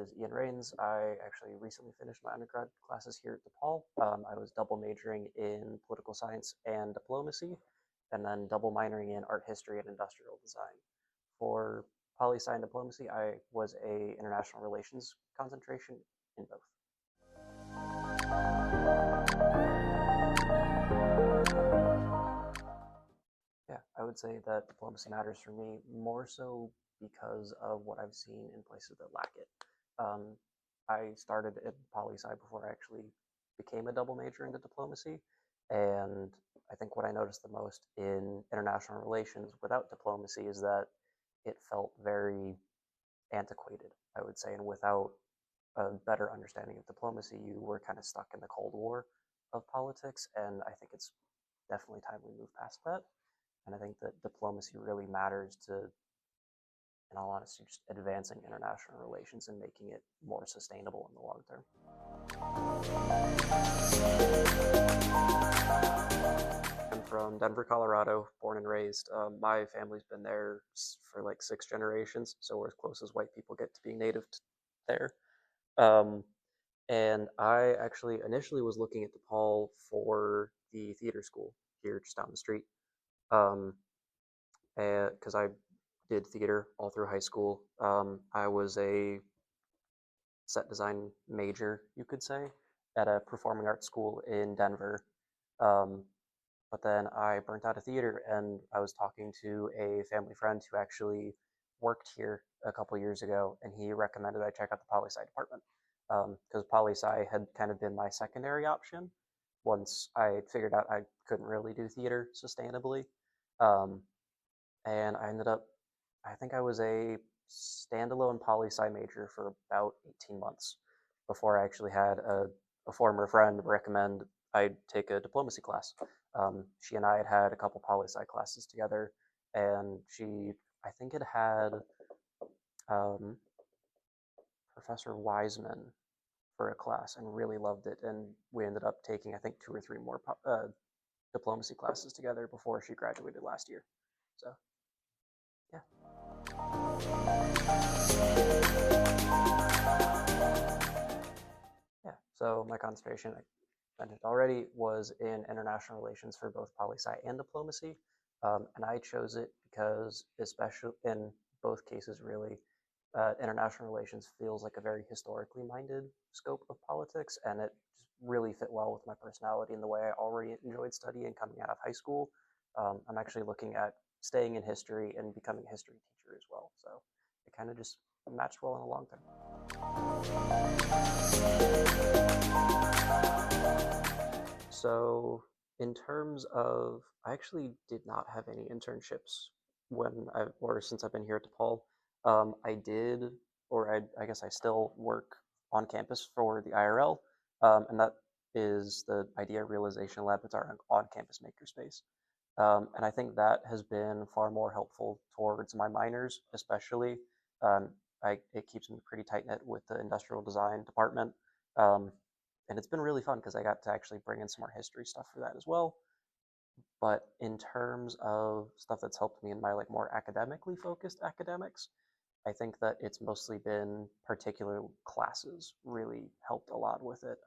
is Ian Rains. I actually recently finished my undergrad classes here at DePaul. I was double majoring in political science and diplomacy, and then double minoring in art history and industrial design. For poli-sci and diplomacy, I was a international relations concentration in both. Yeah, I would say that diplomacy matters for me more so because of what I've seen in places that lack it. Um, I started at poli sci before I actually became a double major into diplomacy, and I think what I noticed the most in international relations without diplomacy is that it felt very antiquated, I would say, and without a better understanding of diplomacy, you were kind of stuck in the Cold War of politics, and I think it's definitely time we move past that. And I think that diplomacy really matters to, in all honesty, just advancing international relations and making it more sustainable in the long term. I'm from Denver, Colorado, born and raised. My family's been there for like 6 generations, so we're as close as white people get to being native there. Um, and I actually initially was looking at DePaul for the theater school here just down the street. Um, because I did theater all through high school. I was a set design major, you could say, at a performing arts school in Denver. Um, but then I burnt out of theater, and I was talking to a family friend who actually worked here a couple years ago, and he recommended I check out the poli sci department because poli sci had kind of been my secondary option once I figured out I couldn't really do theater sustainably. Um, and I ended up, I think I was a standalone poli sci major for about 18 months before I actually had a former friend recommend I take a diplomacy class. She and I had a couple poli sci classes together, and I think it had um, Professor Wiseman for a class and really loved it. And we ended up taking, I think, 2 or 3 more diplomacy classes together before she graduated last year. So, yeah. Yeah, so my concentration, I mentioned already, was in international relations for both poli sci and diplomacy. And I chose it because, especially in both cases, really, international relations feels like a very historically minded scope of politics, and it just really fit well with my personality and the way I already enjoyed studying coming out of high school. I'm actually looking at staying in history and becoming a history teacher as well. So it kind of just matched well in the long term. So, in terms of, I actually did not have any internships or since I've been here at DePaul. I did, or I guess I still work on campus for the IRL, and that is the Idea Realization Lab. It's our on-campus makerspace. And I think that has been far more helpful towards my minors, especially. Um, it keeps me pretty tight knit with the industrial design department. Um, and it's been really fun because I got to actually bring in some more history stuff for that as well. But in terms of stuff that's helped me in my like more academically focused academics, I think that it's mostly been particular classes really helped a lot with it.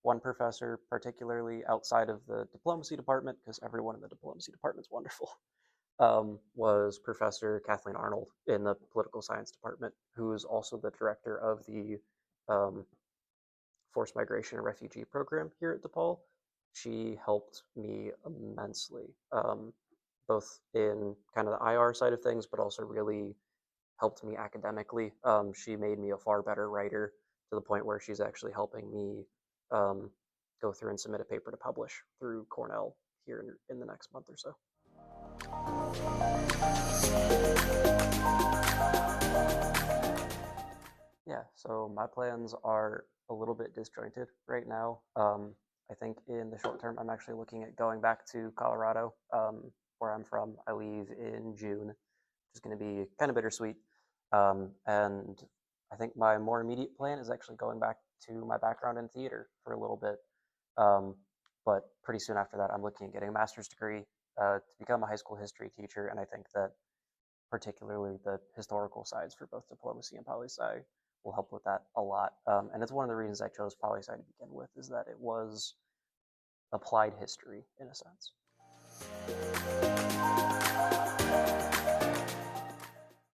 One professor, particularly outside of the diplomacy department, because everyone in the diplomacy department is wonderful, was Professor Kathleen Arnold in the political science department, who is also the director of the um, forced migration and refugee program here at DePaul. She helped me immensely, both in kind of the IR side of things, but also really helped me academically. She made me a far better writer to the point where she's actually helping me go through and submit a paper to publish through Cornell here in the next month or so. Yeah, so my plans are a little bit disjointed right now. I think in the short term, I'm actually looking at going back to Colorado, where I'm from. I leave in June, which is going to be kind of bittersweet. And I think my more immediate plan is actually going back to my background in theater for a little bit. Um, but pretty soon after that, I'm looking at getting a master's degree to become a high school history teacher. And I think that particularly the historical sides for both diplomacy and poli sci will help with that a lot. And it's one of the reasons I chose poli sci to begin with, is that it was applied history in a sense.